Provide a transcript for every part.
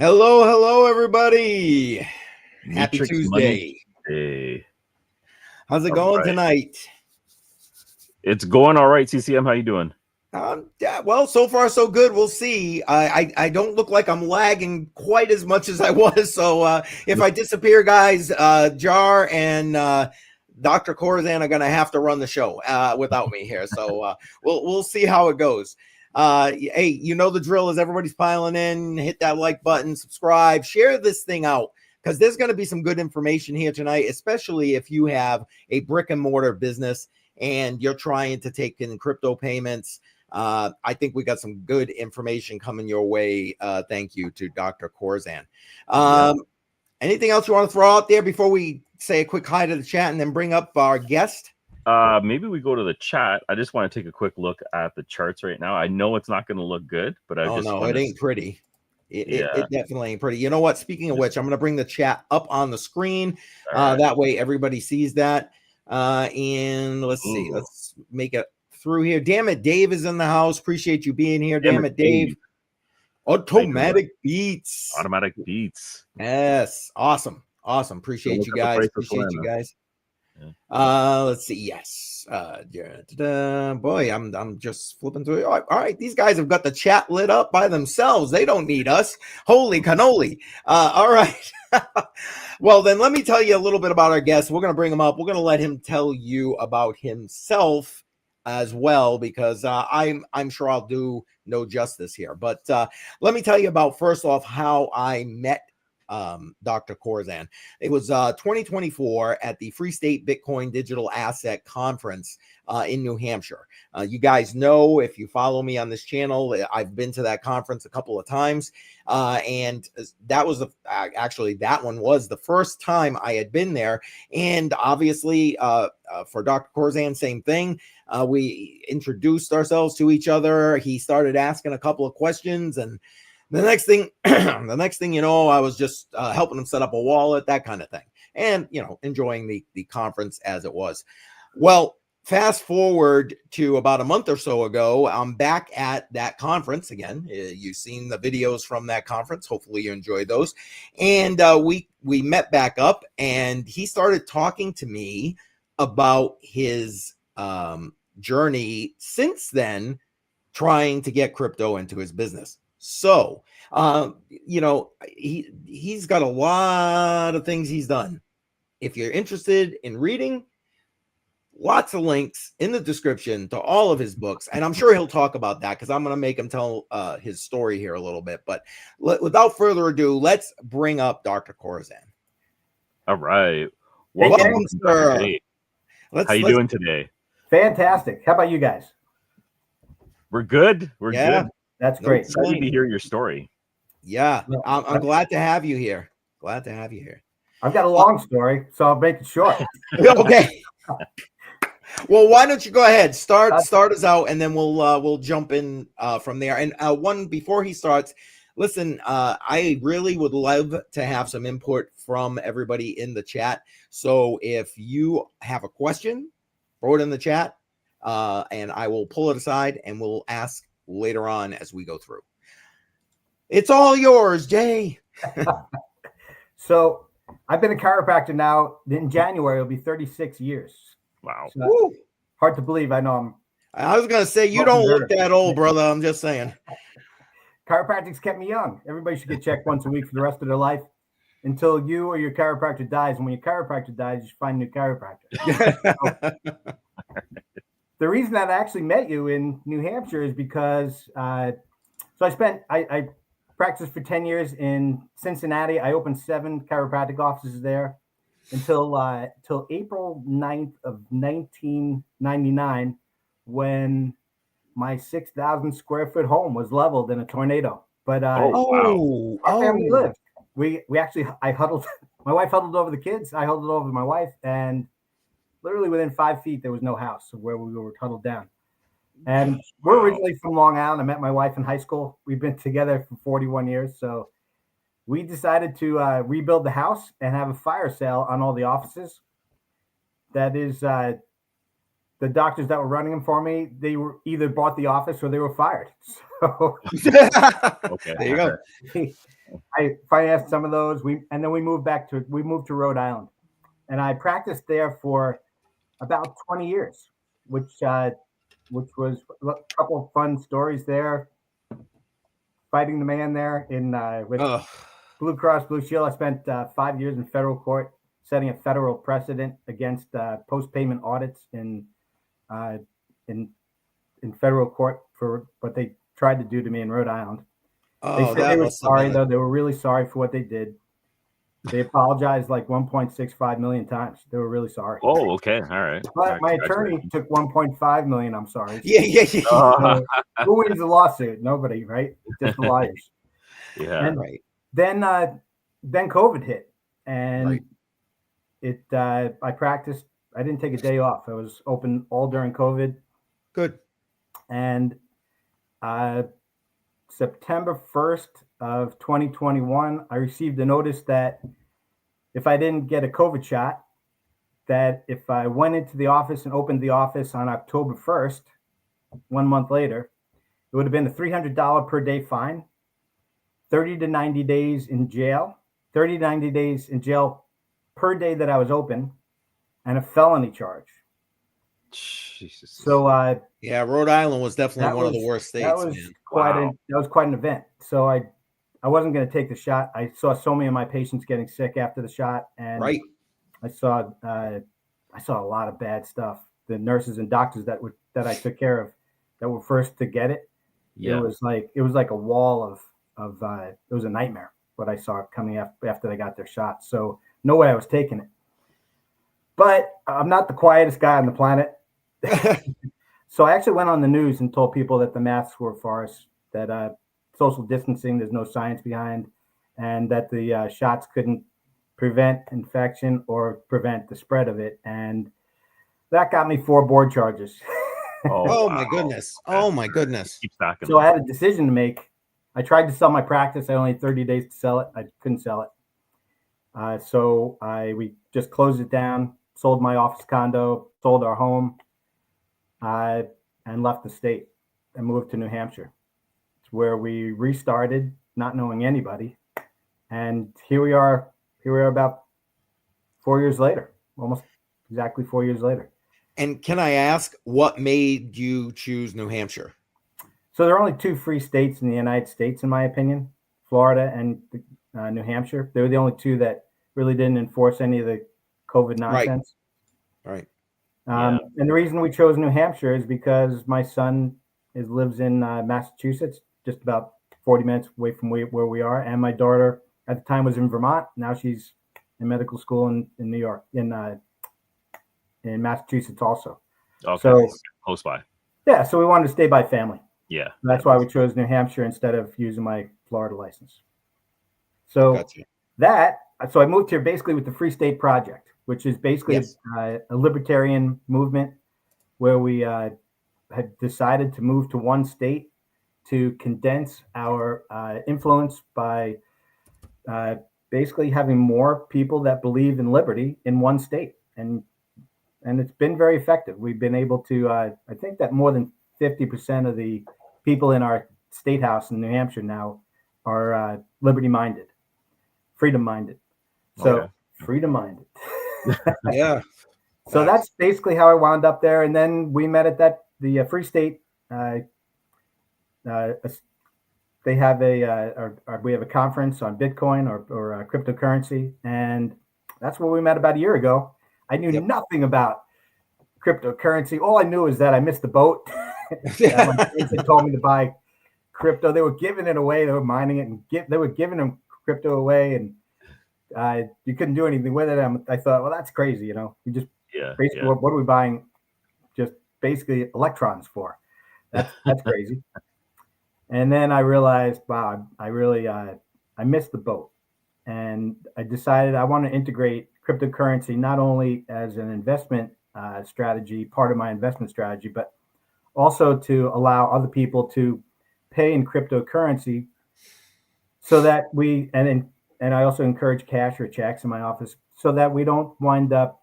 Hello, hello, everybody. Happy Matrix Tuesday. Money. How's it All going right. tonight? It's going all right, CCM. How you doing? Yeah, well, so far so good. We'll see. I don't look like I'm lagging quite as much as I was. So if I disappear, guys, Jar and Dr. Korsen are gonna have to run the show without me here. So we'll see how it goes. Hey, you know the drill. As everybody's piling in, hit that like button, subscribe, share this thing out, because there's going to be some good information here tonight, especially if you have a brick and mortar business and you're trying to take in crypto payments. I think we got some good information coming your way. Thank you to Dr. Korsen. Anything else you want to throw out there before we say a quick hi to the chat and then bring up our guest? Maybe we go to the chat. I just want to take a quick look at the charts right now. I know it's not going to look good, but it ain't pretty. It definitely ain't pretty. You know what? Speaking of which, I'm going to bring the chat up on the screen. That way everybody sees that. And let's see. Let's make it through here. Damn it, Dave is in the house. Appreciate you being here. Damn it, Dave. Automatic beats. Yes. Awesome. Appreciate you guys. Let's see. Yes. Boy, I'm just flipping through it. All right. These guys have got the chat lit up by themselves. They don't need us. Holy cannoli. All right. Well, then let me tell you a little bit about our guest. We're going to bring him up. We're going to let him tell you about himself as well, because I'm sure I'll do no justice here. But let me tell you about, first off, how I met Dr. Korsen. It was 2024 at the Free State Bitcoin Digital Asset Conference in New Hampshire. You guys know, if you follow me on this channel, I've been to that conference a couple of times, and that was actually that one was the first time I had been there. And obviously, for Dr. Korsen, same thing. We introduced ourselves to each other. He started asking a couple of questions, and the next thing you know, I was just helping him set up a wallet, that kind of thing, and enjoying the conference as it was. Well, fast forward to about a month or so ago, I'm back at that conference again. You've seen the videos from that conference. Hopefully you enjoyed those. And we met back up, and he started talking to me about his journey since then, trying to get crypto into his business. So, he's got a lot of things he's done. If you're interested in reading, lots of links in the description to all of his books. And I'm sure he'll talk about that, because I'm going to make him tell his story here a little bit. But without further ado, let's bring up Dr. Korsen. All right. Welcome, sir. How you doing today? Fantastic. How about you guys? We're good. We're good. That's great. Excited to hear your story. Yeah, I'm glad to have you here. Glad to have you here. I've got a long story, so I'll make it short. Okay. Well, why don't you go ahead? Start us out, and then we'll jump in from there. And one before he starts, listen, I really would love to have some input from everybody in the chat. So if you have a question, throw it in the chat, and I will pull it aside and we'll ask later on as we go through. It's all yours, Jay. So I've been a chiropractor now. In January, it'll be 36 years. Wow. So hard to believe. I know I was going to say, you don't look that old, brother. I'm just saying. Chiropractics kept me young. Everybody should get checked once a week for the rest of their life until you or your chiropractor dies. And when your chiropractor dies, you should find a new chiropractor. The reason that I actually met you in New Hampshire is because I practiced for 10 years in Cincinnati. I opened 7 chiropractic offices there until April 9th of 1999, when my 6,000 square foot home was leveled in a tornado. But our family lived. I huddled. My wife huddled over the kids. I huddled over my wife, and literally within 5 feet, there was no house where we were huddled down. And we're originally from Long Island. I met my wife in high school. We've been together for 41 years. So we decided to rebuild the house and have a fire sale on all the offices. That is the doctors that were running them for me, they were either bought the office or they were fired. So Okay. There you go. I financed some of those. And then we moved to Rhode Island, and I practiced there for about 20 years, which was a couple of fun stories there. Fighting the man there with Ugh. Blue Cross Blue Shield. I spent 5 years in federal court, setting a federal precedent against post-payment audits in federal court for what they tried to do to me in Rhode Island. They Oh, said that they were must have sorry, been though. They were really sorry for what they did. They apologized like 1.65 million times. They were really sorry. Oh, okay. All right. But my attorney took 1.5 million. I'm sorry. Yeah. So who wins the lawsuit? Nobody, right? Just the lawyers. Yeah. And Right. then COVID hit, and Right. I practiced. I didn't take a day off. I was open all during COVID. Good. And September 1st of 2021, I received a notice that if I didn't get a COVID shot, that if I went into the office and opened the office on October 1st, 1 month later, it would have been a $300 per day fine, 30 to 90 days in jail, 30 to 90 days in jail per day that I was open, and a felony charge. Jesus. So Yeah, Rhode Island was definitely one of the worst states. That was Man. quite an event. So I wasn't going to take the shot. I saw so many of my patients getting sick after the shot, and Right. I saw a lot of bad stuff. The nurses and doctors that I took care of that were first to get it. Yeah. It was like a wall of it was a nightmare what I saw coming after they got their shots. So no way I was taking it. But I'm not the quietest guy on the planet. So I actually went on the news and told people that the masks were a farce, that social distancing, there's no science behind, and that the shots couldn't prevent infection or prevent the spread of it. And that got me 4 board charges. Oh wow. my goodness. Oh my goodness. Keep stacking. So I had a decision to make. I tried to sell my practice. I only had 30 days to sell it. I couldn't sell it. So we just closed it down, sold my office condo, sold our home, and left the state and moved to New Hampshire. It's where we restarted, not knowing anybody. And here we are about 4 years later, almost exactly 4 years later. And can I ask what made you choose New Hampshire? So there are only 2 free states in the United States, in my opinion, Florida and New Hampshire. They were the only 2 that really didn't enforce any of the COVID nonsense. Right. And the reason we chose New Hampshire is because my son lives in Massachusetts, just about 40 minutes away from where we are. And my daughter at the time was in Vermont. Now she's in medical school in New York, in Massachusetts also. Okay. So close by. Yeah, so we wanted to stay by family. Yeah. That's why we chose New Hampshire instead of using my Florida license. So Gotcha. So I moved here basically with the Free State Project, which is basically a libertarian movement where we had decided to move to one state to condense our influence by basically having more people that believe in liberty in one state. And it's been very effective. We've been able to, I think that more than 50% of the people in our state house in New Hampshire now are liberty-minded, freedom-minded. So freedom-minded. Yeah. So that's basically how I wound up there. And then we met at the Free State. They have we have a conference on Bitcoin or cryptocurrency, and that's where we met about a year ago. I knew nothing about cryptocurrency. All I knew is that I missed the boat. My friends had told me to buy crypto. They were giving it away. They were mining it, and they were giving them crypto away, and you couldn't do anything with it. I thought, well, that's crazy. You just basically what are we buying? Just basically electrons for? That's crazy. And then I realized, wow, I really I missed the boat, and I decided I want to integrate cryptocurrency not only as an investment strategy, part of my investment strategy, but also to allow other people to pay in cryptocurrency, so that and I also encourage cash or checks in my office, so that we don't wind up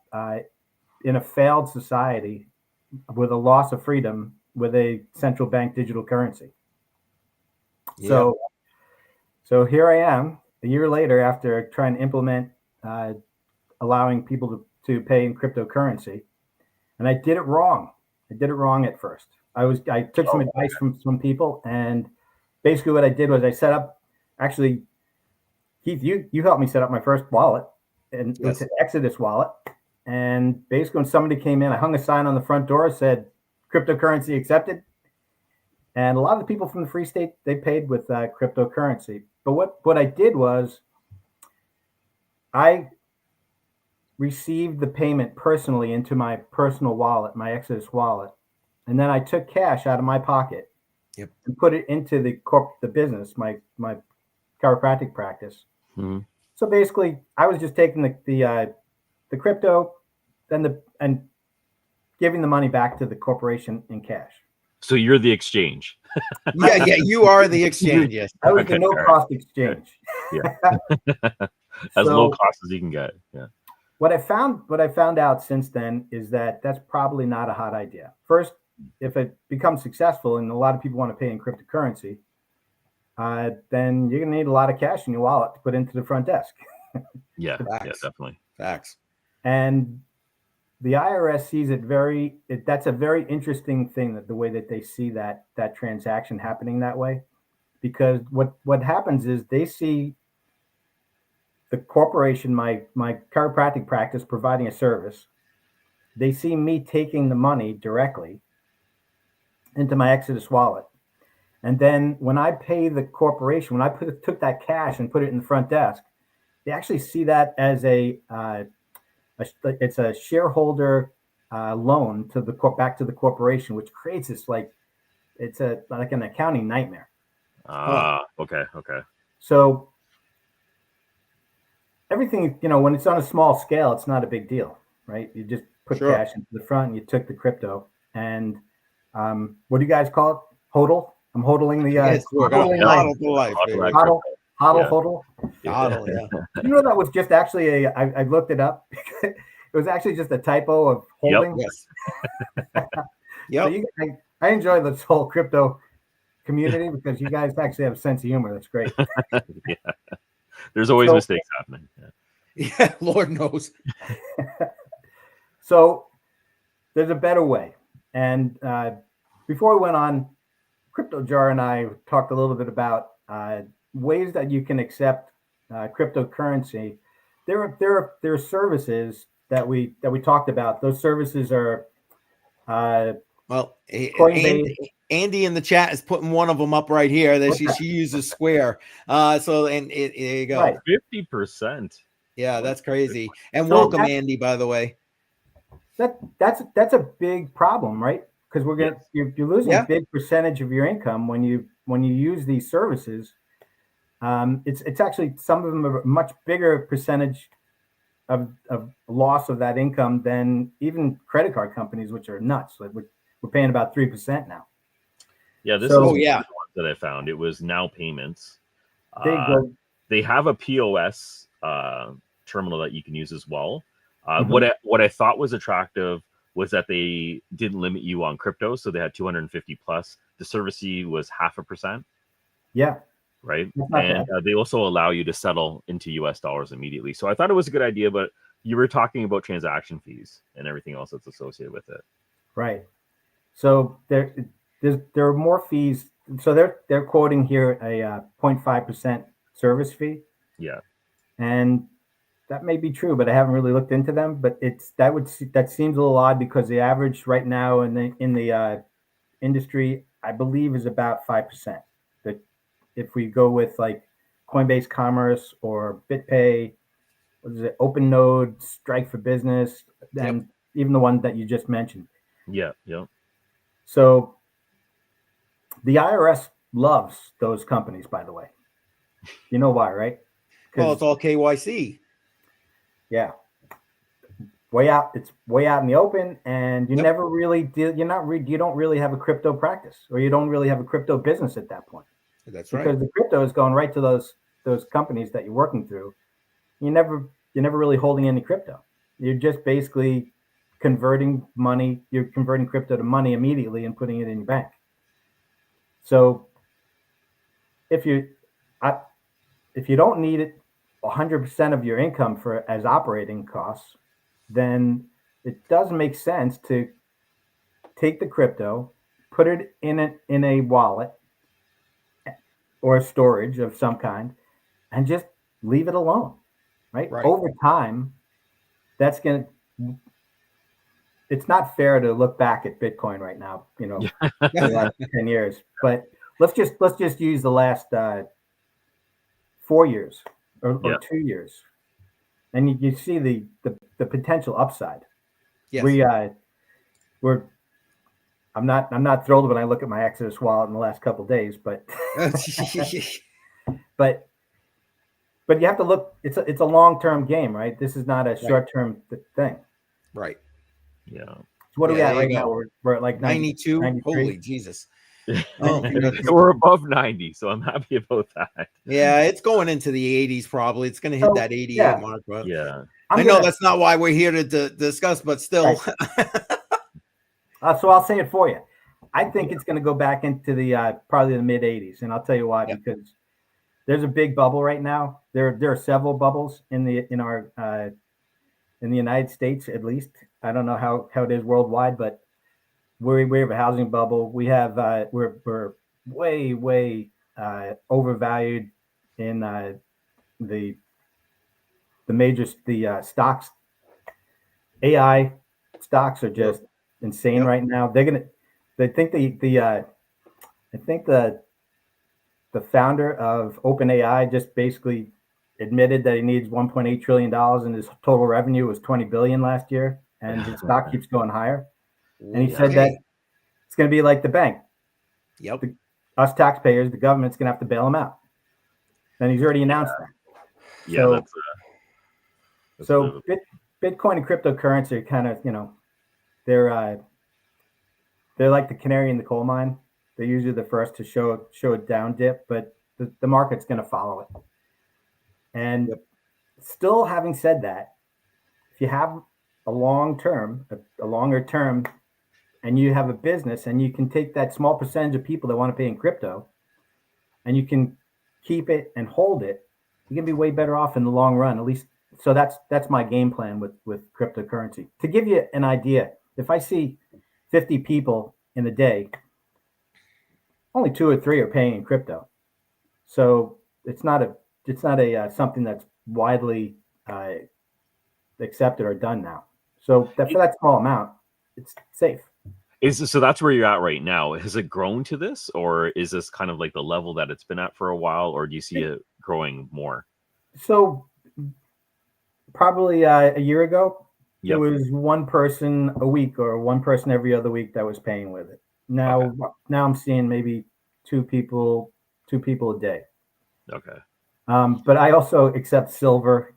in a failed society with a loss of freedom with a central bank digital currency. Yeah. So here I am a year later after trying to implement allowing people to pay in cryptocurrency, and I did it wrong. I did it wrong at first. I took some advice from some people, and basically what I did was I set up. Actually, Keith, you helped me set up my first wallet, and it's an Exodus wallet. And basically, when somebody came in, I hung a sign on the front door that said "Cryptocurrency accepted." And a lot of the people from the Free State, they paid with cryptocurrency. But what I did was I received the payment personally into my personal wallet, my Exodus wallet, and then I took cash out of my pocket and put it into the business, my chiropractic practice. Mm-hmm. So basically, I was just taking the crypto, and giving the money back to the corporation in cash. So you're the exchange. Yeah, you are the exchange. Yes, I was the no-cost exchange. Yeah, as low cost as you can get. Yeah. What I found out since then is that that's probably not a hot idea. First, if it becomes successful and a lot of people want to pay in cryptocurrency, then you're going to need a lot of cash in your wallet to put into the front desk. Yeah, definitely. Facts. And the IRS sees that's a very interesting thing, that the way that they see that transaction happening that way, because what happens is they see the corporation, my chiropractic practice, providing a service. They see me taking the money directly into my Exodus wallet. And then when I pay the corporation, when I took that cash and put it in the front desk, they actually see that as it's a shareholder loan to back to the corporation, which creates this like an accounting nightmare. Okay. So everything, when it's on a small scale, it's not a big deal, right? You just put cash into the front and you took the crypto. And what do you guys call it? HODL? I'm hodling the hodl for life. HODL. HODL, yeah. You know, that was just actually I looked it up. It was actually just a typo of holding. Yep. So I enjoy this whole crypto community because you guys actually have a sense of humor. That's great. Yeah. There's always mistakes happening. Yeah, Lord knows. So there's a better way. And before we went on, CryptoJar and I talked a little bit about ways that you can accept cryptocurrency. There are services that we talked about. Those services are Andy in the chat is putting one of them up right here. That she uses Square. There you go. Right. 50%. Yeah, that's crazy. And welcome, Andy, by the way. That's a big problem, right? Because you're losing a big percentage of your income when you use these services. It's actually, some of them are a much bigger percentage of loss of that income than even credit card companies, which are nuts. Like we're paying about 3% now. Yeah, this is one of the ones that I found. It was Now Payments. They have a POS terminal that you can use as well. What I thought was attractive was that they didn't limit you on crypto, so they had 250 plus. The service fee was 0.5%. Yeah. Right. And they also allow you to settle into US dollars immediately. So I thought it was a good idea, but you were talking about transaction fees and everything else that's associated with it. Right. So there are more fees. So they're quoting here a 0.5% service fee. Yeah. And that may be true, but I haven't really looked into them. But that seems a little odd because the average right now in the industry, I believe, is about 5%. That if we go with like Coinbase Commerce or BitPay, what is it, OpenNode, Strike for Business, and even the one that you just mentioned. Yeah. So the IRS loves those companies, by the way. You know why, right? Well, it's all KYC. Yeah. It's way out in the open, and you never really deal. You don't really have a crypto practice, or you don't really have a crypto business at that point. That's right. Because the crypto is going right to those companies that you're working through. You're never really holding any crypto. You're just basically converting money. You're converting crypto to money immediately and putting it in your bank. So if you don't need it 100% of your income as operating costs, then it does make sense to take the crypto, put it in a wallet or storage of some kind, and just leave it alone. Right? Over time, it's not fair to look back at Bitcoin right now, the last 10 years, but let's just use the last 4 years or 2 years, and you see the potential upside. Yes. I'm not thrilled when I look at my Exodus wallet in the last couple of days, but but you have to look. It's a long-term game, right? This is not a short-term thing. Right. Yeah. So what are we at right now? We're at like 92. 93? Holy Jesus. Oh, we're above 90, so I'm happy about that. Yeah, it's going into the 80s probably. It's going to hit that 88 mark. But yeah. I know that's not why we're here to discuss, but still. Right. So I'll say it for you. I think it's going to go back into the probably the mid 80s, and I'll tell you why. Because there's a big bubble right now. There are several bubbles in the United States, at least. I don't know how it is worldwide, but we have a housing bubble. We have we're way overvalued in the major stocks. AI stocks are just insane right now. I think the founder of OpenAI just basically admitted that he needs $1.8 trillion and his total revenue was 20 billion last year, and his stock keeps going higher. And he said that it's going to be like the bank. Yep. Us taxpayers, the government's going to have to bail him out. And he's already announced that. Yeah. So Bitcoin and cryptocurrency are kind of, they're like the canary in the coal mine. They're usually the first to show a down dip, but the market's going to follow it. And still, having said that, if you have a longer term, and you have a business, and you can take that small percentage of people that want to pay in crypto, and you can keep it and hold it, you're going to be way better off in the long run. At least, so that's my game plan with cryptocurrency. To give you an idea, if I see 50 people in a day, only 2 or 3 are paying in crypto. So it's not a something that's widely accepted or done now. So for that small amount, it's safe. So that's where you're at right now. Has it grown to this, or is this kind of like the level that it's been at for a while, or do you see it growing more? So probably a year ago, there was one person a week or one person every other week that was paying with it. Now I'm seeing maybe two people a day. Okay. But I also accept silver.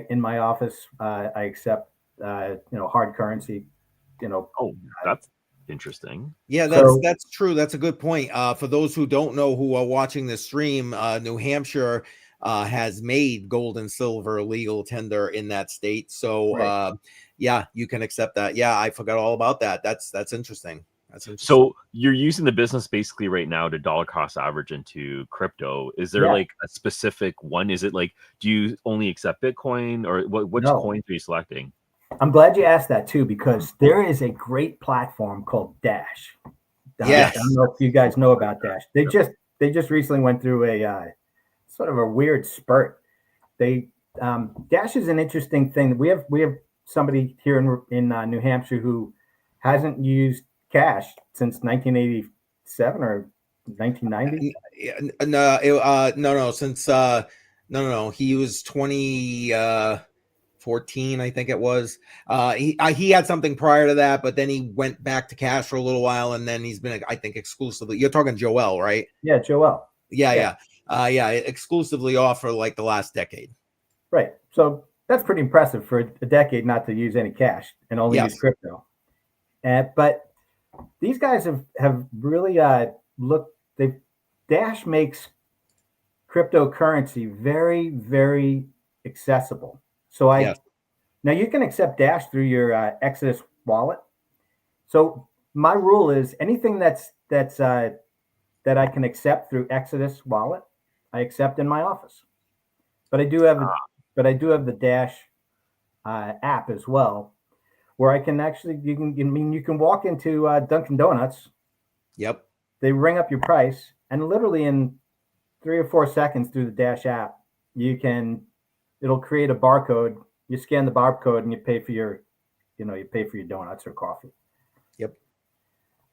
In my office, I accept hard currency. Oh, that's interesting. Yeah, that's true. That's a good point. For those who don't know, who are watching the stream, New Hampshire has made gold and silver legal tender in that state. So you can accept that. Yeah, I forgot all about that. That's interesting. So you're using the business basically right now to dollar cost average into crypto. Is there like a specific one? Is it like, do you only accept Bitcoin, or which coins are you selecting? I'm glad you asked that too, because there is a great platform called Dash. Yes. I don't know if you guys know about Dash. They just recently went through a sort of a weird spurt. Dash is an interesting thing. We have somebody here in New Hampshire who hasn't used cash since 1987 or 1990. No. Since he was 2014, I think it was. He had something prior to that, but then he went back to cash for a little while, and then he's been, I think, exclusively. You're talking Joel, right? Yeah, Joel. Yeah. Exclusively off for like the last decade. Right. So that's pretty impressive for a decade not to use any cash and only use crypto. But these guys have really Dash makes cryptocurrency very, very accessible. So now you can accept Dash through your Exodus wallet. So my rule is anything that I can accept through Exodus wallet, I accept in my office. But I do have the Dash app as well, where I can actually you can walk into Dunkin' Donuts. Yep. They ring up your price, and literally in 3 or 4 seconds through the Dash app, it'll create a barcode. You scan the barcode and you pay for your donuts or coffee. Yep.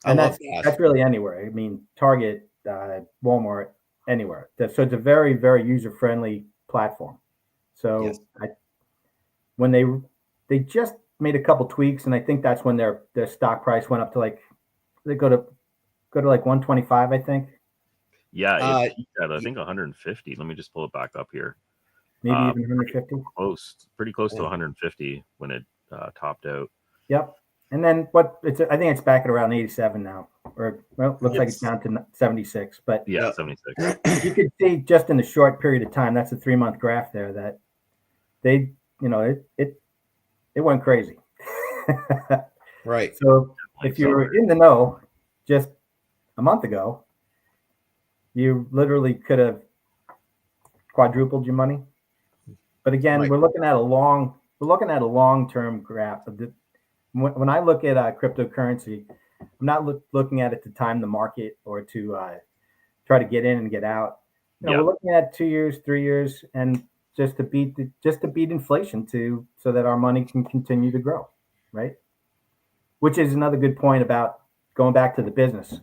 And that's really anywhere. I mean, Target, Walmart, anywhere. So it's a very, very user-friendly platform. So yes. When they just made a couple tweaks, and I think that's when their stock price went up to they go to 125, I think. Yeah, it peaked at I think 150. Let me just pull it back up here. Maybe even 150. Pretty close to 150 when it topped out. Yep. And then I think it's back at around 87 now, or looks like it's down to 76. But yeah, 76. You could see just in a short period of time, that's a 3-month graph there, that they, it went crazy. Right. So if you were in the know just a month ago, you literally could have quadrupled your money. But again, we're looking at a long-term graph of when I look at cryptocurrency, I'm not looking at it to time the market or to try to get in and get out. We're looking at 2 years, 3 years, and just to beat inflation so that our money can continue to grow, right? Which is another good point about going back to the business.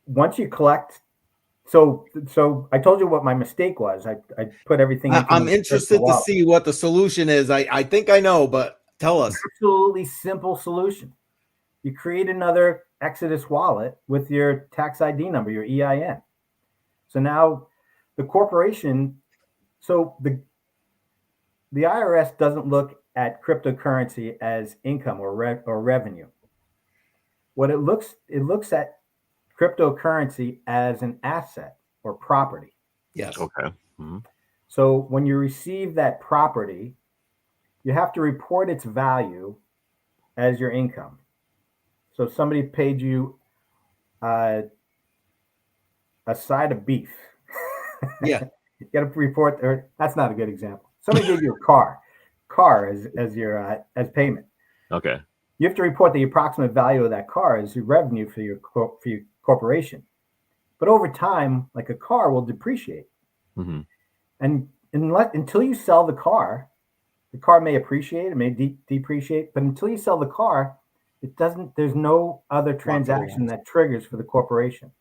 Once you collect, so I told you what my mistake was. I put everything. I'm interested to see what the solution is. I think I know, but tell us. Absolutely simple solution. You create another Exodus wallet with your tax ID number, your EIN. So now the corporation, so the IRS doesn't look at cryptocurrency as income or revenue. What it looks at cryptocurrency as an asset or property. Yes. Okay. Mm-hmm. So when you receive that property, you have to report its value as your income. So if somebody paid you a side of beef, yeah, you got to report. Or that's not a good example. Somebody gave you a car as your as payment. Okay. You have to report the approximate value of that car as your revenue for your corporation. But over time, like a car will depreciate, mm-hmm. and until you sell the car may appreciate, it may depreciate, but until you sell the car, it doesn't. There's no other transaction that triggers for the corporation.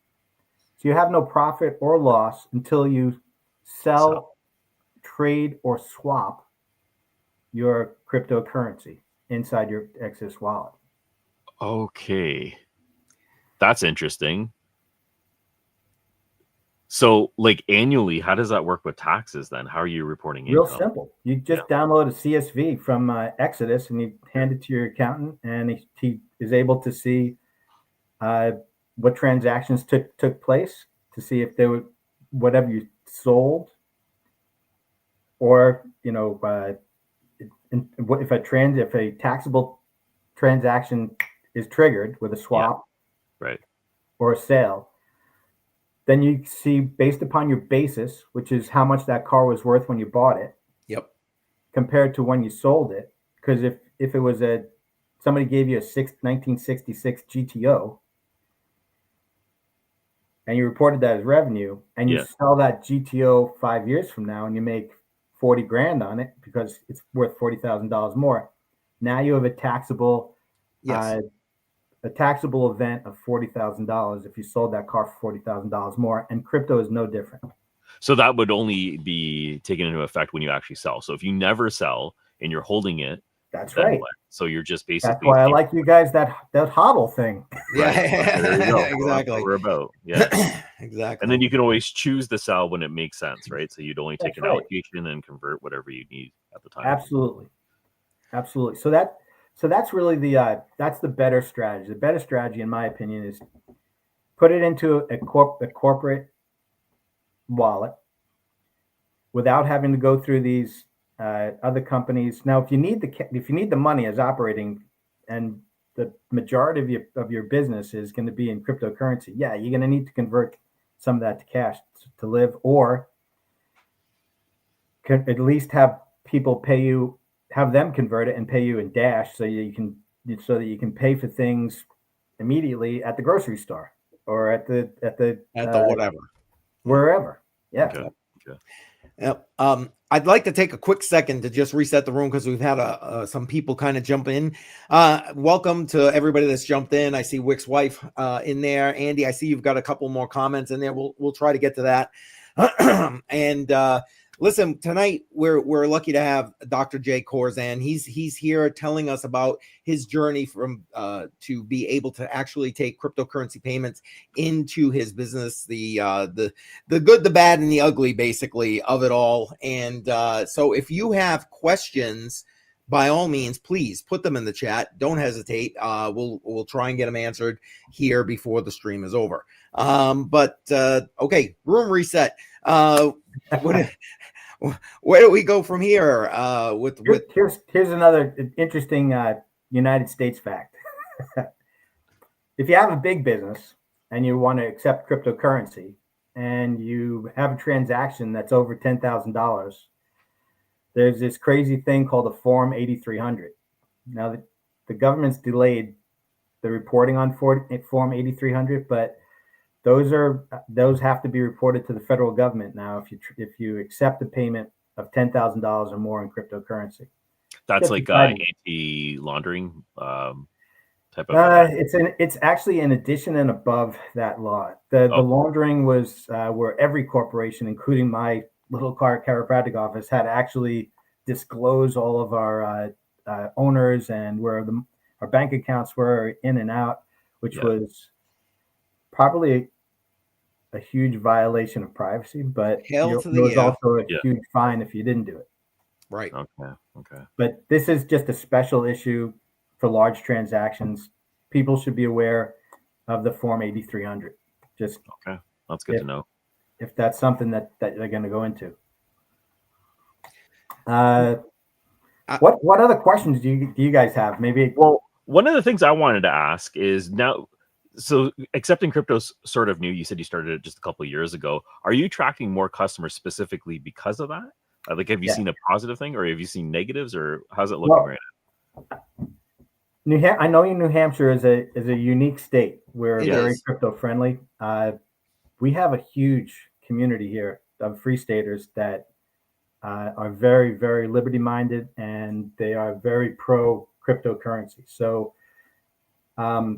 So you have no profit or loss until you sell, trade, or swap your cryptocurrency inside your Exodus wallet. Okay. That's interesting. So annually, how does that work with taxes then? How are you reporting income? Real simple. You just download a CSV from Exodus and you hand it to your accountant, and he is able to see what transactions took place, to see if there were whatever you sold, or if a taxable transaction is triggered with a swap, right, or a sale, then you see, based upon your basis, which is how much that car was worth when you bought it, compared to when you sold it. Because if it was somebody gave you a 1966 GTO and you reported that as revenue, and you sell that GTO 5 years from now and you make 40 grand on it because it's worth $40,000 more, now you have a taxable event of $40,000 if you sold that car for $40,000 more, and crypto is no different. So that would only be taken into effect when you actually sell. So if you never sell and you're holding it, that's right. What? So you're just basically. That's why I like you guys that hodl thing. Right. There you go. Exactly. That's what we're about. Yeah. Exactly. And then you can always choose to sell when it makes sense, right? So you'd only take That's an allocation and convert whatever you need at the time. Absolutely. So that's really that's the better strategy. The better strategy, in my opinion, is put it into a corporate wallet without having to go through these other companies. Now, if you need the money as operating and the majority of your business is going to be in cryptocurrency, yeah, you're going to need to convert some of that to cash to live, or could at least have people pay you, have them convert it and pay you in Dash, so that you can pay for things immediately at the grocery store or at the whatever, wherever. Yeah. Okay. Yep. I'd like to take a quick second to just reset the room because we've had some people kind of jump in. Welcome to everybody that's jumped in. I see Wick's wife in there. Andy, I see you've got a couple more comments in there. We'll try to get to that. And listen, tonight we're lucky to have Dr. Jay Korsen. He's here telling us about his journey from to be able to actually take cryptocurrency payments into his business, the good, the bad, and the ugly, basically, of it all. And so if you have questions, by all means, please put them in the chat. Don't hesitate. We'll try and get them answered here before the stream is over. Okay, room reset. Where do we go from here? Here's another interesting United States fact. If you have a big business and you want to accept cryptocurrency and you have a transaction that's over $10,000, there's this crazy thing called a Form 8300. Now, the government's delayed the reporting on Form 8300, but those have to be reported to the federal government now if you accept a payment of $10,000 or more in cryptocurrency. That's like anti-laundering type of. It's actually in addition and above that law. The laundering was where every corporation, including my little chiropractic office, had to actually disclose all of our owners and where our bank accounts were in and out, which was probably a huge violation of privacy, but there was also a huge fine if you didn't do it. Right. Okay. But this is just a special issue for large transactions. People should be aware of the Form 8300. Just okay. That's good to know. If that's something that they're going to go into. What other questions do you guys have? Maybe. Well, one of the things I wanted to ask is now. So accepting crypto's sort of new. You said you started it just a couple of years ago. Are you attracting more customers specifically because of that? Like, have you seen a positive thing, or have you seen negatives, or how's it looking right now? I know New Hampshire is a unique state. We're very crypto friendly. We have a huge community here of free staters that are very, very liberty minded, and they are very pro cryptocurrency. So, I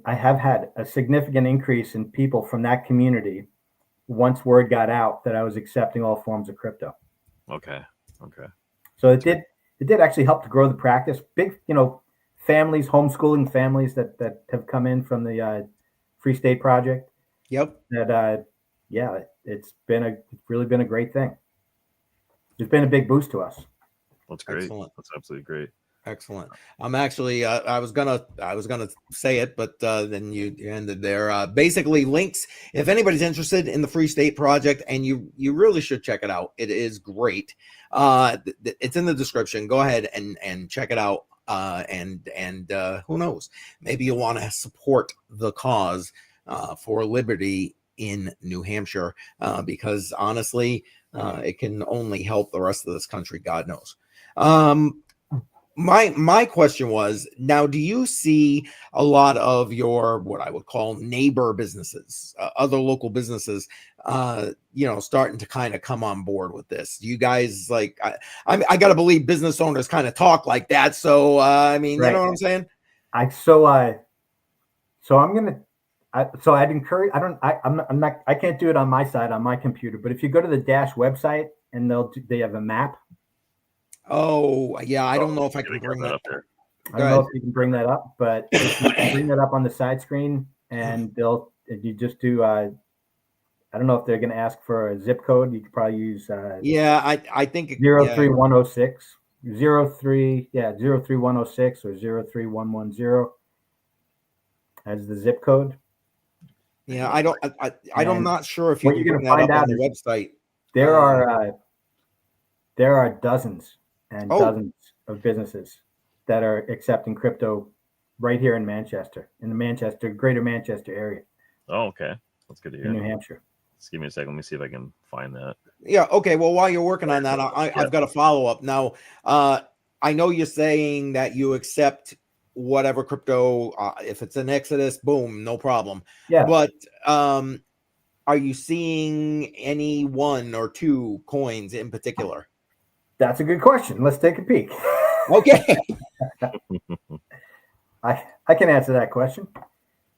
have had a significant increase in people from that community once word got out that I was accepting all forms of crypto. Okay. So it did actually help to grow the practice. Big, families, homeschooling families that have come in from the Free State Project. Yep. That it's really been a great thing. It's been a big boost to us. That's great. Excellent. That's absolutely great. Excellent. I'm actually, I was gonna say it, but then you ended there. Basically, links. If anybody's interested in the Free State Project, and you really should check it out. It is great. It's in the description. Go ahead and check it out. And who knows? Maybe you'll want to support the cause for liberty in New Hampshire, because honestly, it can only help the rest of this country. God knows. My question was, now, do you see a lot of your, what I would call neighbor businesses, other local businesses, starting to kind of come on board with this? Do you guys I got to believe business owners kind of talk like that. So, I mean, right. You know what I'm saying? I'd encourage, I can't do it on my side, on my computer, but if you go to the Dash website and they have a map. Oh, yeah. I don't know if I can bring that up there. I don't know if you can bring that up, but if you can bring that up on the side screen, and you just do, I don't know if they're going to ask for a zip code. You could probably use, I think 03106, 03106 or 03110 as the zip code. Yeah. I'm not sure if you can bring that up on the website. There are dozens and dozens of businesses that are accepting crypto right here in Manchester, in the greater Manchester area. Oh, okay. That's good to hear. In New Hampshire. Just give me a second. Let me see if I can find that. Yeah. Okay. Well, while you're working on that, I've got a follow up. Now, I know you're saying that you accept whatever crypto, if it's an Exodus, boom, no problem. Yeah. But are you seeing any one or two coins in particular? That's a good question. Let's take a peek. Okay. I can answer that question.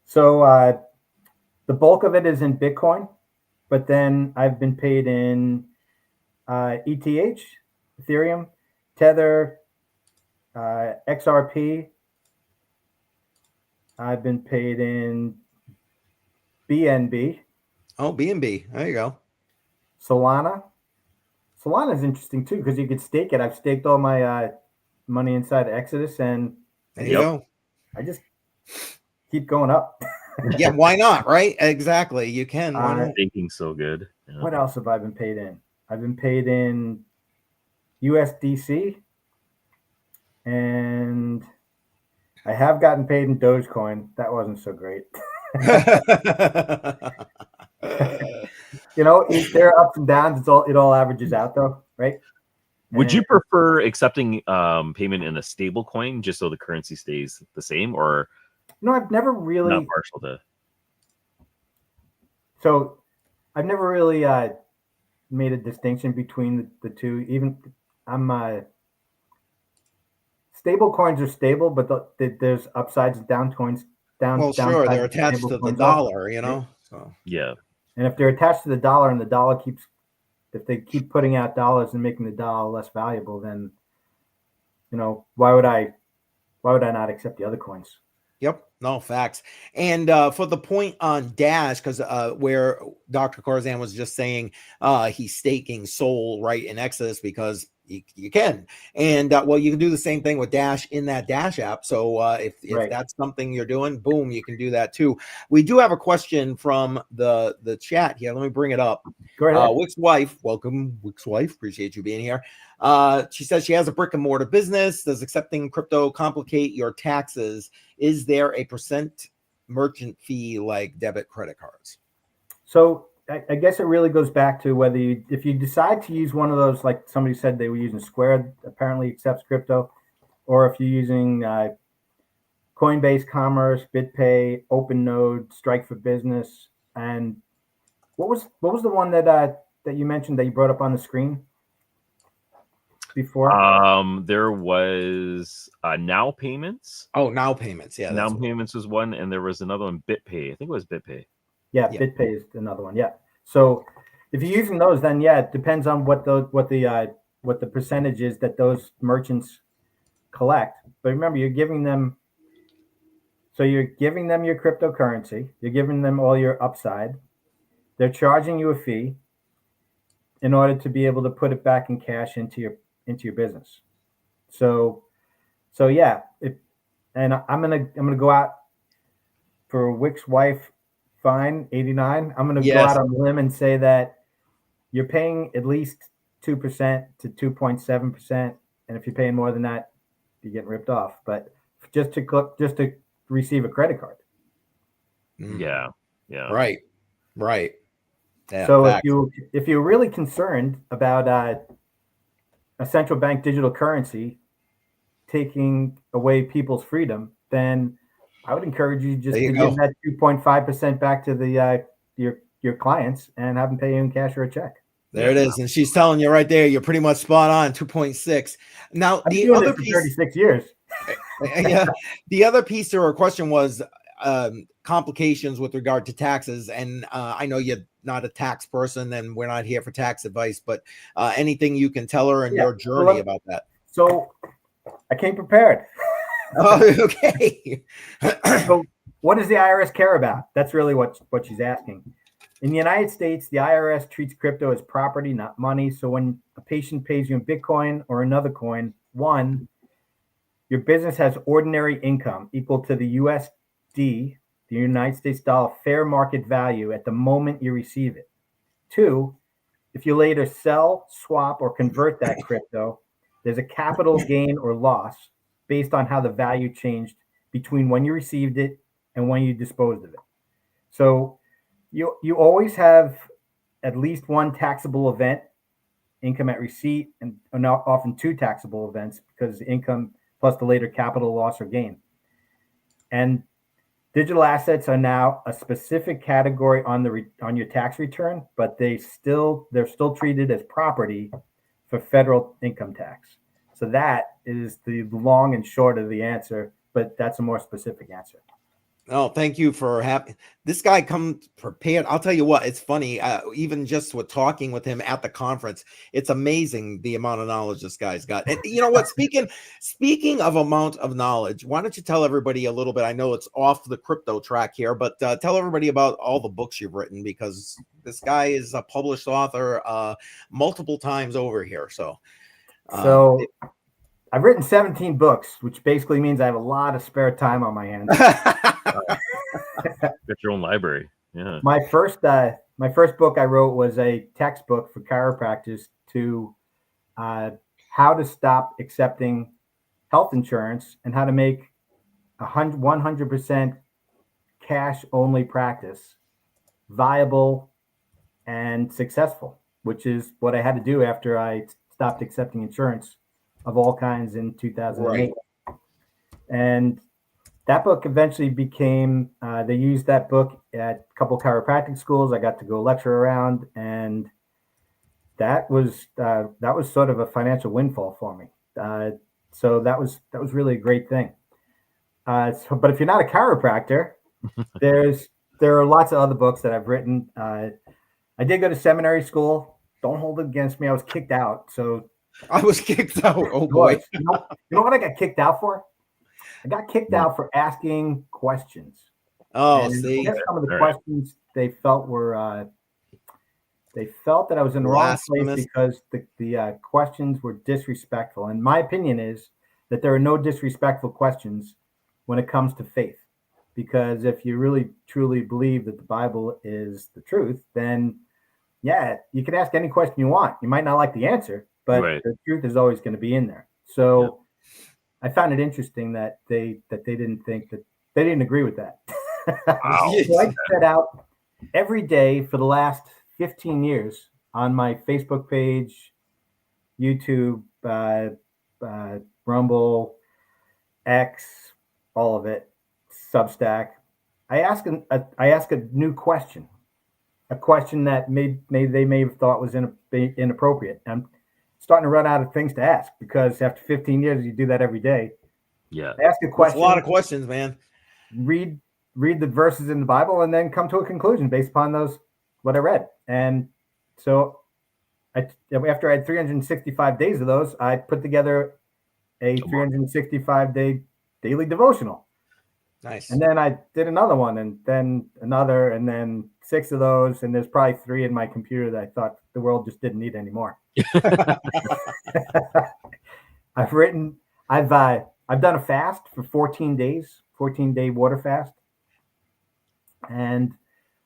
So the bulk of it is in Bitcoin, but then I've been paid in ETH, Ethereum, Tether, XRP. I've been paid in BNB. Oh, BNB. There you go. Solana. Solana is interesting too because you could stake it. I've staked all my money inside Exodus, and there you go. I just keep going up. Yeah, why not? Right? Exactly. You can. Why not? Staking so good. Yeah. What else have I been paid in? I've been paid in USDC, and I have gotten paid in Dogecoin. That wasn't so great. There are ups and downs. It all averages out though, right? Would you prefer accepting payment in a stable coin just so the currency stays the same, or no? I've never really not partial to. So, I've never really made a distinction between the two. Even I'm stable coins are stable, but there's upsides and down coins. Well, sure, they're attached to the dollar, also, So yeah. And if they're attached to the dollar, and the dollar if they keep putting out dollars and making the dollar less valuable, then why would I not accept the other coins? Yep. No, facts. And for the point on Dash, because where Dr. Korsen was just saying he's staking Sol right in Exodus because you can. And well, you can do the same thing with Dash in that Dash app. So if that's something you're doing, boom, you can do that too. We do have a question from the chat here. Let me bring it up. Go ahead. Wick's wife, welcome, Wick's wife. Appreciate you being here. She says she has a brick and mortar business. Does accepting crypto complicate your taxes? Is there a % merchant fee like debit credit cards? So I guess it really goes back to whether if you decide to use one of those, like somebody said they were using Square, apparently accepts crypto, or if you're using Coinbase Commerce, BitPay, OpenNode, Strike for Business, and what was the one that you mentioned that you brought up on the screen before? There was Now Payments. Oh, Now Payments. Yeah, Now Payments was one, and there was another one, BitPay. I think it was BitPay. Yeah, BitPay is another one. Yeah. So if you're using those, then yeah, it depends on what the percentage is that those merchants collect. But remember, you're giving them your cryptocurrency, you're giving them all your upside. They're charging you a fee in order to be able to put it back in cash into your business. So yeah, and I'm gonna go out for Wick's wife. Fine, 89. I'm going to go out on a limb and say that you're paying at least 2% to 2.7%, and if you're paying more than that, you're getting ripped off. But just to receive a credit card. Yeah. Right. Yeah, so if you're really concerned about a central bank digital currency taking away people's freedom, then I would encourage you just to give that 2.5% back to your clients and have them pay you in cash or a check. There it is. And she's telling you right there, you're pretty much spot on, 2.6. Now, the other piece, 36 years. Yeah. The other piece to her question was complications with regard to taxes. And I know you're not a tax person and we're not here for tax advice, but anything you can tell her in your journey about that. So I came prepared. Oh, okay. So what does the IRS care about? That's really what she's asking. In the United States, the IRS treats crypto as property, not money. So when a patient pays you in Bitcoin or another coin, one, your business has ordinary income equal to the USD, the United States dollar fair market value at the moment you receive it. Two, if you later sell, swap, or convert that crypto, there's a capital gain or loss based on how the value changed between when you received it and when you disposed of it. So you always have at least one taxable event, income at receipt, and often two taxable events because income plus the later capital loss or gain. And digital assets are now a specific category on your tax return, but they're still treated as property for federal income tax. So that is the long and short of the answer, but that's a more specific answer. Oh, thank you for having this guy come prepared. I'll tell you what, it's funny. Even just with talking with him at the conference, it's amazing the amount of knowledge this guy's got. And you know what? Speaking of amount of knowledge, why don't you tell everybody a little bit? I know it's off the crypto track here, but tell everybody about all the books you've written, because this guy is a published author multiple times over here. So I've written 17 books, which basically means I have a lot of spare time on my hands. Got your own library. Yeah. My first book I wrote was a textbook for chiropractors to how to stop accepting health insurance and how to make 100% cash only practice viable and successful, which is what I had to do after I stopped accepting insurance of all kinds in 2008. Right. And that book eventually became, they used that book at a couple chiropractic schools. I got to go lecture around, and that was sort of a financial windfall for me. So that was really a great thing. But if you're not a chiropractor, there are lots of other books that I've written. I did go to seminary school. Don't hold it against me. I was kicked out. So I was kicked out. Oh boy. You know what I got kicked out for? I got kicked out for asking questions. Oh, and see, some of the questions they felt were they felt that I was in the wrong place because the questions were disrespectful. And my opinion is that there are no disrespectful questions when it comes to faith, because if you really truly believe that the Bible is the truth, then yeah, you can ask any question you want. You might not like the answer, but the truth is always going to be in there. So I found it interesting that they didn't think that they didn't agree with that. Wow. So I set out every day for the last 15 years on my Facebook page, YouTube, Rumble, X, all of it, Substack. I ask a new question, a question that they may have thought was inappropriate. I'm starting to run out of things to ask because after 15 years, you do that every day. Yeah, ask a question. That's a lot of questions, man. Read the verses in the Bible and then come to a conclusion based upon what I read. And so after I had 365 days of those, I put together a 365-day daily devotional. Nice. And then I did another one, and then another, and then 6 of those. And there's probably 3 in my computer that I thought the world just didn't need anymore. I've done a fast for 14 days, 14-day water fast. And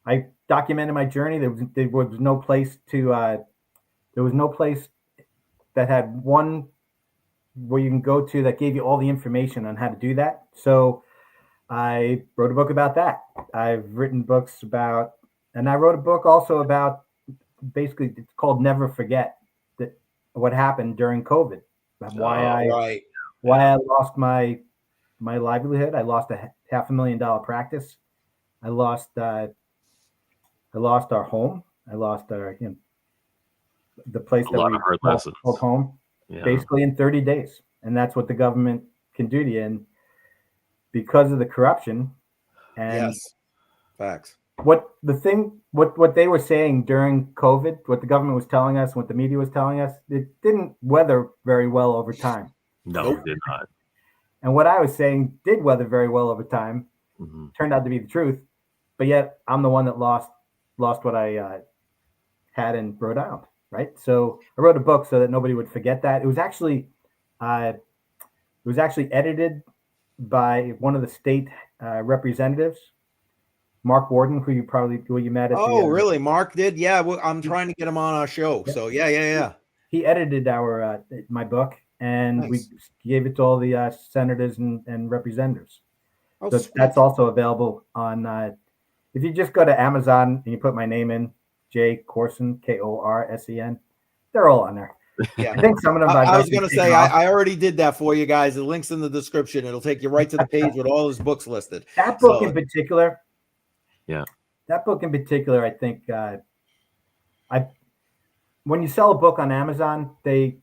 I documented my journey. There was no place that had one where you can go to that gave you all the information on how to do that. So I wrote a book about that. I've written books about, and I wrote a book also about, basically it's called Never Forget, that what happened during COVID. Why I lost my livelihood. I lost a $500,000 practice. I lost our home. I lost our the place that we called home, basically in 30 days. And that's what the government can do to you. And because of the corruption and facts. What they were saying during COVID, what the government was telling us, what the media was telling us, it didn't weather very well over time. No, it did not. And what I was saying did weather very well over time. Mm-hmm. Turned out to be the truth. But yet I'm the one that lost what I had in Rhode Island, right? So I wrote a book so that nobody would forget that. It was actually edited by one of the state representatives, Mark Warden, who you met at. Oh, really? Mark did? Yeah. Well, I'm trying to get him on our show. So yeah. He edited my book, and we gave it to all the senators and representatives. Oh, so that's also available on. If you just go to Amazon and you put my name in, J Korsen, Korsen, they're all on there. Yeah, I think some of them. I was going to say I already did that for you guys. The link's in the description. It'll take you right to the page with all his books listed. That book in particular. Yeah. That book in particular, I think. When you sell a book on Amazon, they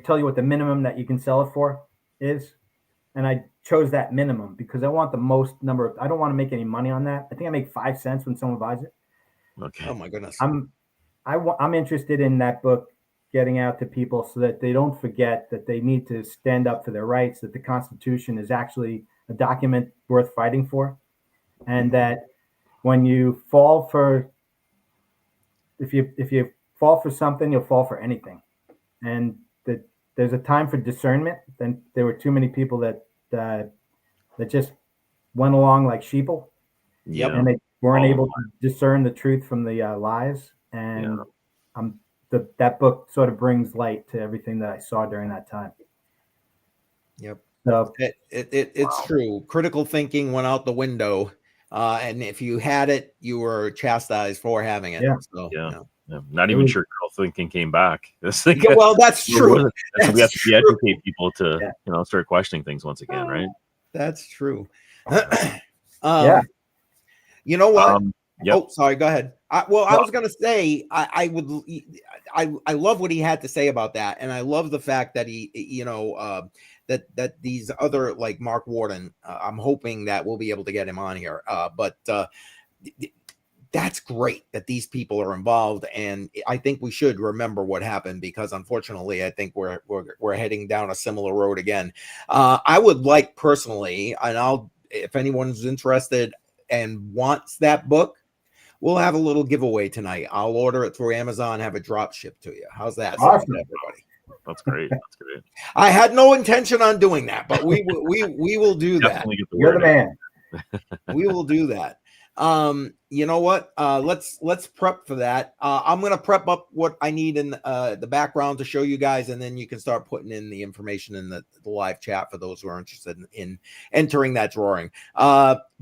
tell you what the minimum that you can sell it for is, and I chose that minimum because I want the most number of. I don't want to make any money on that. I think I make 5 cents when someone buys it. Okay. Oh my goodness. I'm interested in that book getting out to people so that they don't forget that they need to stand up for their rights, that the Constitution is actually a document worth fighting for, and that when you fall for, if you fall for something, you'll fall for anything, and that there's a time for discernment. Then there were too many people that just went along like sheeple, and they weren't able to discern the truth from the lies. And that book sort of brings light to everything that I saw during that time. Yep. So it's true. Critical thinking went out the window, and if you had it, you were chastised for having it. Yeah. So, Yeah. Not even sure critical thinking came back. Well, that's true. We have to educate people to start questioning things once again, right? That's true. Yeah. You know what? Yep. Oh, sorry. Go ahead. I was going to say, I love what he had to say about that. And I love the fact that he, that these other, like Mark Warden, I'm hoping that we'll be able to get him on here. But that's great that these people are involved. And I think we should remember what happened, because unfortunately, I think we're heading down a similar road again. I would like personally, and if anyone's interested and wants that book, we'll have a little giveaway tonight. I'll order it through Amazon, have it drop shipped to you. How's that? Awesome. Everybody. That's great. That's great. I had no intention on doing that, but we will do that. You're the man. We will do that. You know what? Let's prep for that. I'm gonna prep up what I need in the background to show you guys, and then you can start putting in the information in the live chat for those who are interested in entering that drawing.